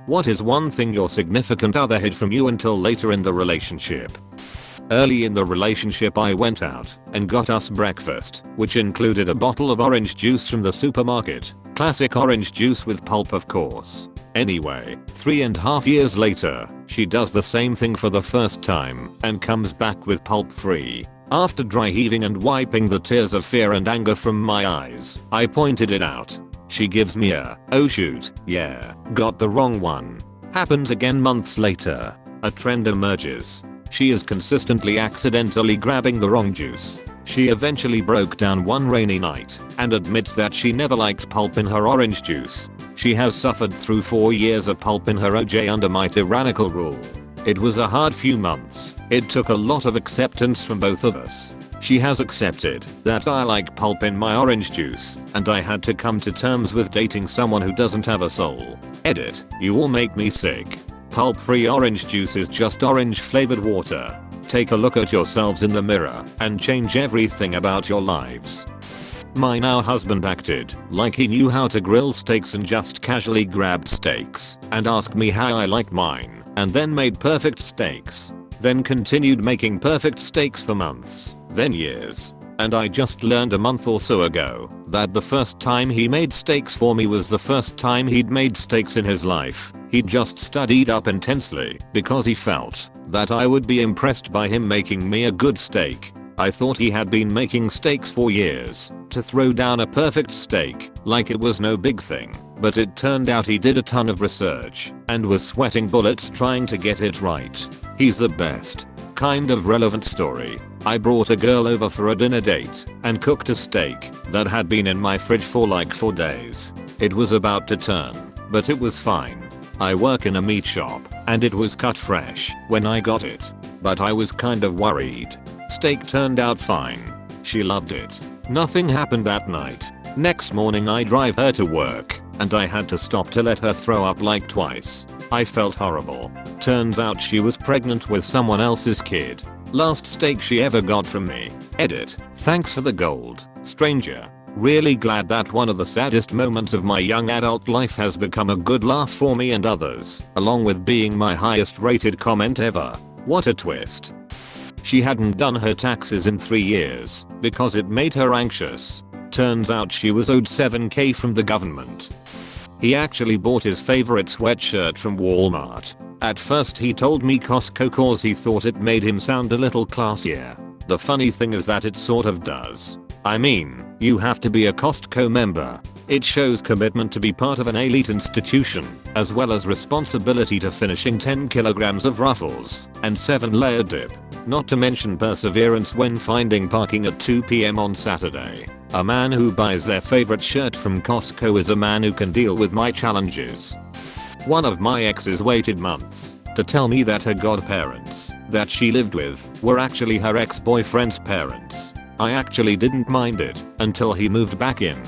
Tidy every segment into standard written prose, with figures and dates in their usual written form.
What is one thing your significant other hid from you until later in the relationship? Early in the relationship I went out and got us breakfast, which included a bottle of orange juice from the supermarket. Classic orange juice with pulp, of course. Anyway, 3.5 years later, she does the same thing for the first time and comes back with pulp free. After dry heaving and wiping the tears of fear and anger from my eyes, I pointed it out. She gives me a, "Oh shoot, yeah, got the wrong one." Happens again months later. A trend emerges. She is consistently accidentally grabbing the wrong juice. She eventually broke down one rainy night and admits that she never liked pulp in her orange juice. She has suffered through 4 years of pulp in her OJ under my tyrannical rule. It was a hard few months. It took a lot of acceptance from both of us. She has accepted that I like pulp in my orange juice, and I had to come to terms with dating someone who doesn't have a soul. Edit, you all make me sick. Pulp-free orange juice is just orange flavored water. Take a look at yourselves in the mirror and change everything about your lives. My now husband acted like he knew how to grill steaks and just casually grabbed steaks and asked me how I like mine, and then made perfect steaks. Then continued making perfect steaks for months, then years. And I just learned a month or so ago that the first time he made steaks for me was the first time he'd made steaks in his life. He'd just studied up intensely because he felt that I would be impressed by him making me a good steak. I thought he had been making steaks for years to throw down a perfect steak like it was no big thing, but it turned out he did a ton of research and was sweating bullets trying to get it right. He's the best. Kind of relevant story. I brought a girl over for a dinner date and cooked a steak that had been in my fridge for like 4 days. It was about to turn, but it was fine. I work in a meat shop and it was cut fresh when I got it, but I was kind of worried. Steak turned out fine. She loved it. Nothing happened that night. Next morning I drive her to work and I had to stop to let her throw up like twice. I felt horrible. Turns out she was pregnant with someone else's kid. Last steak she ever got from me. Edit. Thanks for the gold, stranger. Really glad that one of the saddest moments of my young adult life has become a good laugh for me and others, along with being my highest rated comment ever. What a twist. She hadn't done her taxes in 3 years because it made her anxious. Turns out she was owed $7,000 from the government. He actually bought his favorite sweatshirt from Walmart. At first he told me Costco cause he thought it made him sound a little classier. The funny thing is that it sort of does. I mean, you have to be a Costco member. It shows commitment to be part of an elite institution, as well as responsibility to finishing 10 kilograms of Ruffles and 7-layer dip. Not to mention perseverance when finding parking at 2 PM on Saturday. A man who buys their favorite shirt from Costco is a man who can deal with my challenges. One of my exes waited months to tell me that her godparents that she lived with were actually her ex-boyfriend's parents. I actually didn't mind it until he moved back in.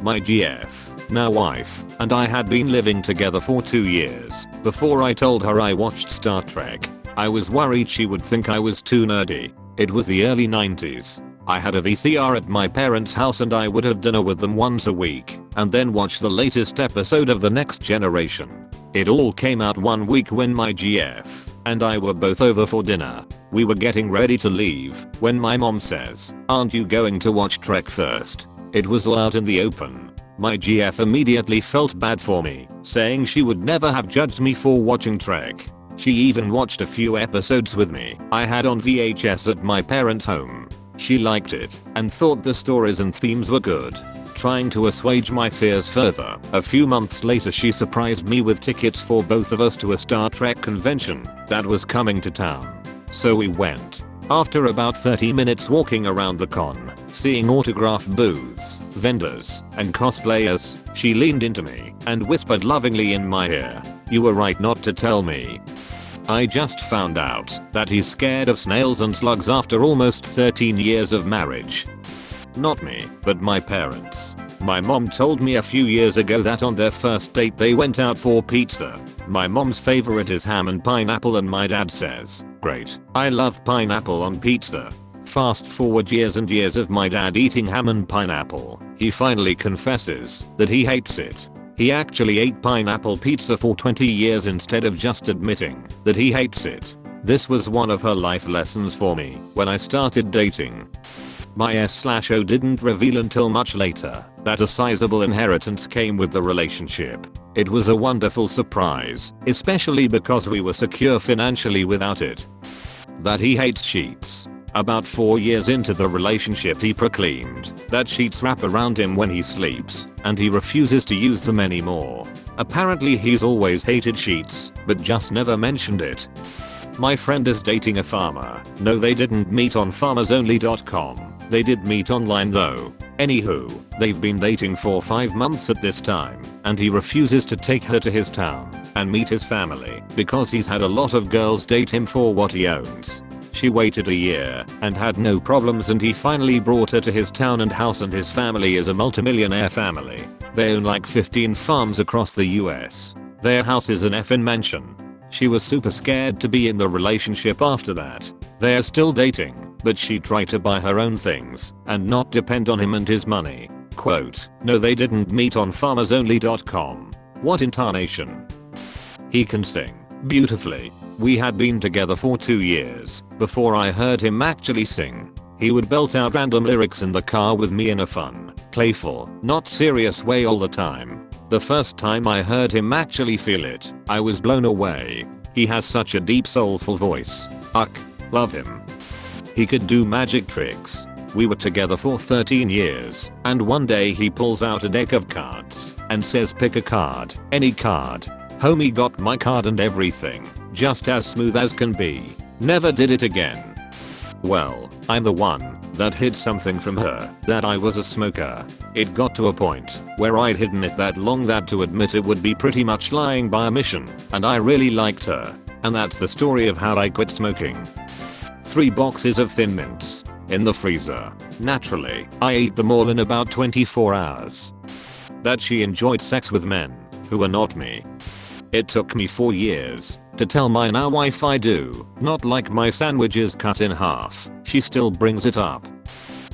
My GF, now wife, and I had been living together for 2 years before I told her I watched Star Trek. I was worried she would think I was too nerdy. It was the early 90s. I had a VCR at my parents' house and I would have dinner with them once a week and then watch the latest episode of The Next Generation. It all came out one week when my GF and I were both over for dinner. We were getting ready to leave when my mom says, "Aren't you going to watch Trek first?" It was all out in the open. My GF immediately felt bad for me, saying she would never have judged me for watching Trek. She even watched a few episodes with me. I had on VHS at my parents' home. She liked it and thought the stories and themes were good. Trying to assuage my fears further, a few months later she surprised me with tickets for both of us to a Star Trek convention that was coming to town. So we went. After about 30 minutes walking around the con, seeing autograph booths, vendors, and cosplayers, she leaned into me and whispered lovingly in my ear, "You were right not to tell me. I just found out that he's scared of snails and slugs after almost 13 years of marriage." Not me, but my parents. My mom told me a few years ago that on their first date they went out for pizza. My mom's favorite is ham and pineapple and my dad says, "Great, I love pineapple on pizza." Fast forward years and years of my dad eating ham and pineapple. He finally confesses that he hates it. He actually ate pineapple pizza for 20 years instead of just admitting that he hates it. This was one of her life lessons for me when I started dating. My S/O didn't reveal until much later that a sizable inheritance came with the relationship. It was a wonderful surprise, especially because we were secure financially without it. That he hates sheets. About 4 years into the relationship he proclaimed that sheets wrap around him when he sleeps, and he refuses to use them anymore. Apparently he's always hated sheets, but just never mentioned it. My friend is dating a farmer. No, they didn't meet on farmersonly.com. They did meet online though. Anywho, they've been dating for 5 months at this time, and he refuses to take her to his town and meet his family because he's had a lot of girls date him for what he owns. She waited a year and had no problems, and he finally brought her to his town and house, and his family is a multimillionaire family. They own like 15 farms across the US. Their house is an effing mansion. She was super scared to be in the relationship after that. They're still dating, but she tried to buy her own things and not depend on him and his money. Quote, no, they didn't meet on farmersonly.com. What intonation? He can sing beautifully. We had been together for 2 years before I heard him actually sing. He would belt out random lyrics in the car with me in a fun, playful, not serious way all the time. The first time I heard him actually feel it, I was blown away. He has such a deep soulful voice. Love him. He could do magic tricks. We were together for 13 years, and one day he pulls out a deck of cards and says pick a card, any card. Homie got my card and everything, just as smooth as can be. Never did it again. Well, I'm the one that hid something from her, that I was a smoker. It got to a point where I'd hidden it that long that to admit it would be pretty much lying by omission, and I really liked her. And that's the story of how I quit smoking. 3 boxes of Thin Mints in the freezer. Naturally, I ate them all in about 24 hours. That she enjoyed sex with men who were not me. It took me 4 years to tell my now wife I do not like my sandwiches cut in half. She still brings it up.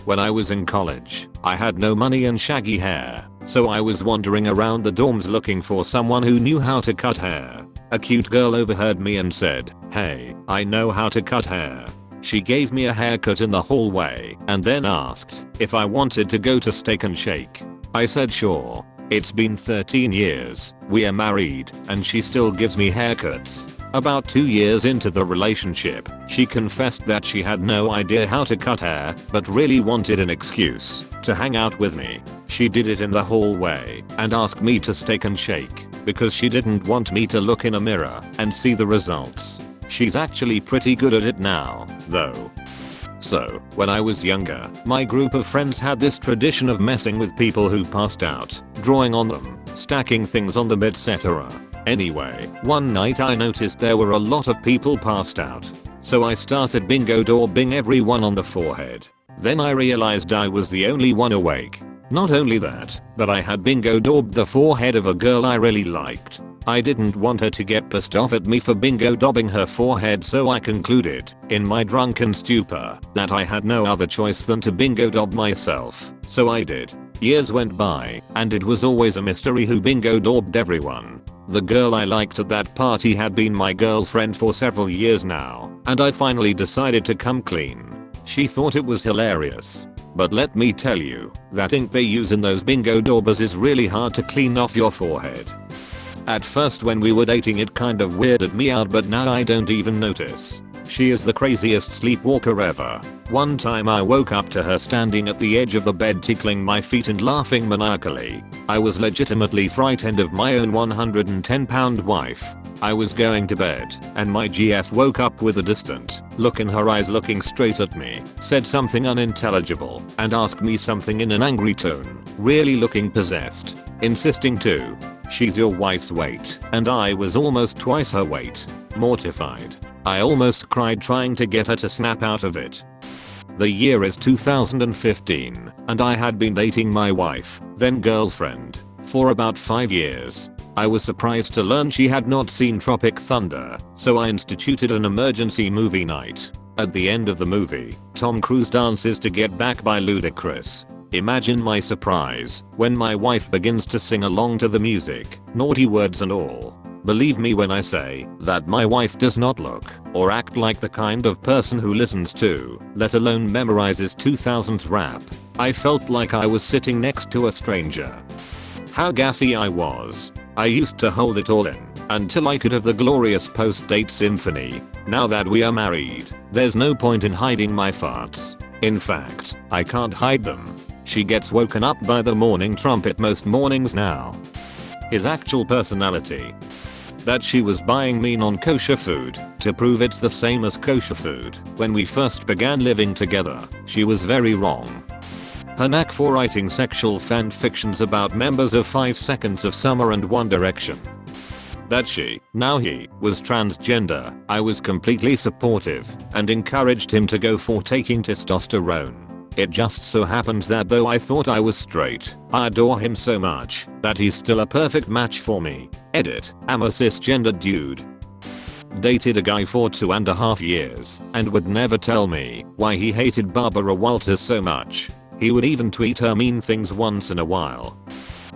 When I was in college, I had no money and shaggy hair, so I was wandering around the dorms looking for someone who knew how to cut hair. A cute girl overheard me and said, hey, I know how to cut hair. She gave me a haircut in the hallway and then asked if I wanted to go to Steak and Shake. I said sure. It's been 13 years, we are married, and she still gives me haircuts. About 2 years into the relationship, she confessed that she had no idea how to cut hair, but really wanted an excuse to hang out with me. She did it in the hallway and asked me to Steak and Shake because she didn't want me to look in a mirror and see the results. She's actually pretty good at it now, though. So, when I was younger, my group of friends had this tradition of messing with people who passed out, drawing on them, stacking things on them, etc. Anyway, one night I noticed there were a lot of people passed out. So I started bingo daubing everyone on the forehead. Then I realized I was the only one awake. Not only that, but I had bingo daubed the forehead of a girl I really liked. I didn't want her to get pissed off at me for bingo daubing her forehead, so I concluded, in my drunken stupor, that I had no other choice than to bingo daub myself. So I did. Years went by, and it was always a mystery who bingo daubed everyone. The girl I liked at that party had been my girlfriend for several years now, and I finally decided to come clean. She thought it was hilarious. But let me tell you, that ink they use in those bingo daubers is really hard to clean off your forehead. At first when we were dating it kind of weirded me out, but now I don't even notice. She is the craziest sleepwalker ever. One time I woke up to her standing at the edge of the bed tickling my feet and laughing maniacally. I was legitimately frightened of my own 110-pound wife. I was going to bed, and my GF woke up with a distant look in her eyes, looking straight at me, said something unintelligible, and asked me something in an angry tone, really looking possessed, insisting to. She's your wife's weight, and I was almost twice her weight. Mortified. I almost cried trying to get her to snap out of it. The year is 2015, and I had been dating my wife, then girlfriend, for about 5 years. I was surprised to learn she had not seen Tropic Thunder, so I instituted an emergency movie night. At the end of the movie, Tom Cruise dances to Get Back by Ludacris. Imagine my surprise when my wife begins to sing along to the music, naughty words and all. Believe me when I say that my wife does not look or act like the kind of person who listens to, let alone memorizes 2000s rap. I felt like I was sitting next to a stranger. How gassy I was. I used to hold it all in until I could have the glorious post-date symphony. Now that we are married, there's no point in hiding my farts. In fact, I can't hide them. She gets woken up by the morning trumpet most mornings now. His actual personality. That she was buying me non-kosher food to prove it's the same as kosher food. When we first began living together, she was very wrong. Her knack for writing sexual fan fictions about members of 5 Seconds of Summer and One Direction. That she, now he, was transgender, I was completely supportive and encouraged him to go for taking testosterone. It just so happens that though I thought I was straight, I adore him so much that he's still a perfect match for me. Edit, I'm a cisgender dude. Dated a guy for 2.5 years and would never tell me why he hated Barbara Walters so much. He would even tweet her mean things once in a while.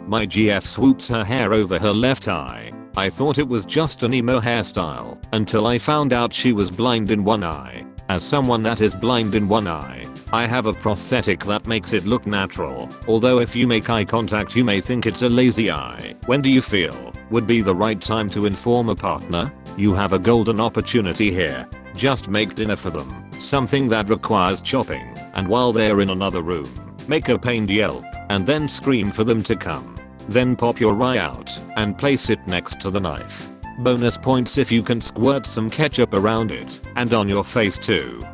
My GF swoops her hair over her left eye. I thought it was just an emo hairstyle until I found out she was blind in one eye. As someone that is blind in one eye, I have a prosthetic that makes it look natural, although if you make eye contact you may think it's a lazy eye. When do you feel would be the right time to inform a partner? You have a golden opportunity here. Just make dinner for them, something that requires chopping, and while they're in another room, make a pained yelp, and then scream for them to come. Then pop your eye out and place it next to the knife. Bonus points if you can squirt some ketchup around it, and on your face too.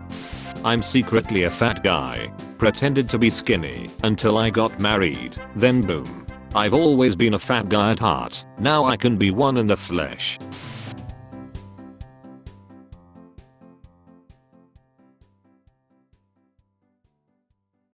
I'm secretly a fat guy. Pretended to be skinny until I got married, then boom. I've always been a fat guy at heart, now I can be one in the flesh.